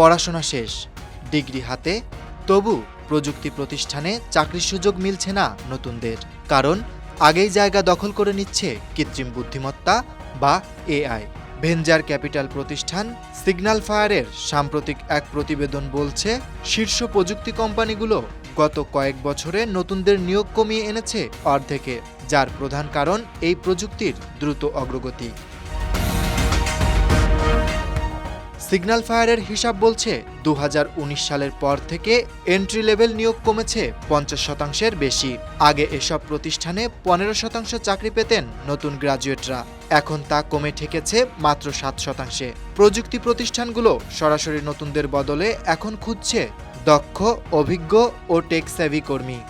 পড়াশোনা শেষ, ডিগ্রি হাতে, তবু প্রযুক্তি প্রতিষ্ঠানে চাকরির সুযোগ মিলছে না নতুনদের। কারণ আগেই জায়গা দখল করে নিচ্ছে কৃত্রিম বুদ্ধিমত্তা বা এআই। ভেঞ্চার ক্যাপিটাল প্রতিষ্ঠান সিগন্যাল ফায়ারের সাম্প্রতিক এক প্রতিবেদন বলছে, শীর্ষ প্রযুক্তি কোম্পানিগুলো গত কয়েক বছরে নতুনদের নিয়োগ কমিয়ে এনেছে অর্ধেকে, যার প্রধান কারণ এই প্রযুক্তির দ্রুত অগ্রগতি। সিগন্যাল ফায়ারের হিসাব বলছে 2019 সালের পর থেকে এন্ট্রি লেভেল নিয়োগ কমেছে 50%-এর বেশি। আগে এসব প্রতিষ্ঠানে 15% চাকরি পেতেন নতুন গ্রাজুয়েটরা, এখন তা কমে ঠেকেছে মাত্র 7%। প্রযুক্তি প্রতিষ্ঠানগুলো সরাসরি নতুনদের বদলে এখন খুঁজছে দক্ষ, অভিজ্ঞ ও টেক সেভি কর্মী।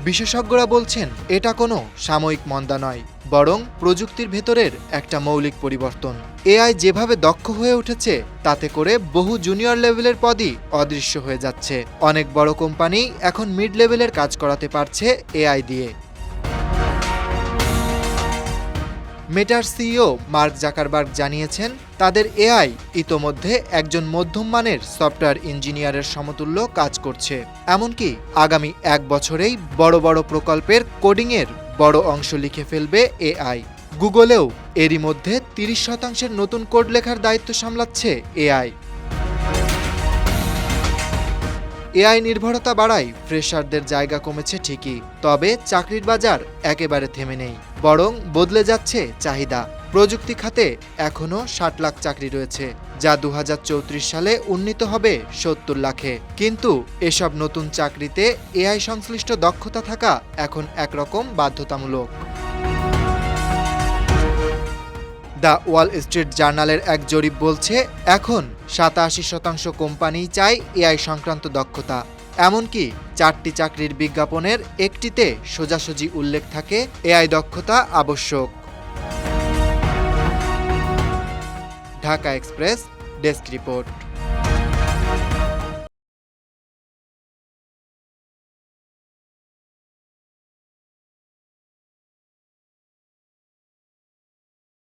বিশেষজ্ঞরা বলছেন, এটা কোনো সাময়িক মন্দা নয়, বরং প্রযুক্তির ভেতরের একটা মৌলিক পরিবর্তন। এআই যেভাবে দক্ষ হয়ে উঠেছে, তাতে করে বহু জুনিয়র লেভেলের পদই অদৃশ্য হয়ে যাচ্ছে। অনেক বড় কোম্পানি এখন মিড লেভেলের কাজ করাতে পারছে এআই দিয়ে। মেটার সিইও মার্ক জাকারবার্গ জানিয়েছেন, তাদের এআই ইতোমধ্যে একজন মধ্যম মানের সফটওয়্যার ইঞ্জিনিয়ারের সমতুল্য কাজ করছে। এমনকি আগামী 1 বছরেই বড় বড় প্রকল্পের কোডিংয়ের বড় অংশ লিখে ফেলবে এআই। গুগলেও এরই মধ্যে 30% নতুন কোড লেখার দায়িত্ব সামলাচ্ছে এআই। এআই নির্ভরতা বাড়ায় ফ্রেশারদের জায়গা কমেছে ঠিকই, তবে চাকরির বাজার একেবারে থেমে নেই, বরং বদলে যাচ্ছে চাহিদা। প্রযুক্তি খাতে এখনও 60 লাখ চাকরি রয়েছে, যা 2034 সালে উন্নীত হবে 70 লাখে। কিন্তু এসব নতুন চাকরিতে এআই সংশ্লিষ্ট দক্ষতা থাকা এখন একরকম বাধ্যতামূলক। দ্য ওয়াল স্ট্রিট জার্নালের এক জরিপ বলছে, এখন 87% কোম্পানিই চায় এআই সংক্রান্ত দক্ষতা। এমনকি 4টি চাকরির বিজ্ঞাপনের একটিতে সোজাসুজি উল্লেখ থাকে এআই দক্ষতা আবশ্যক। Dhaka express desk report.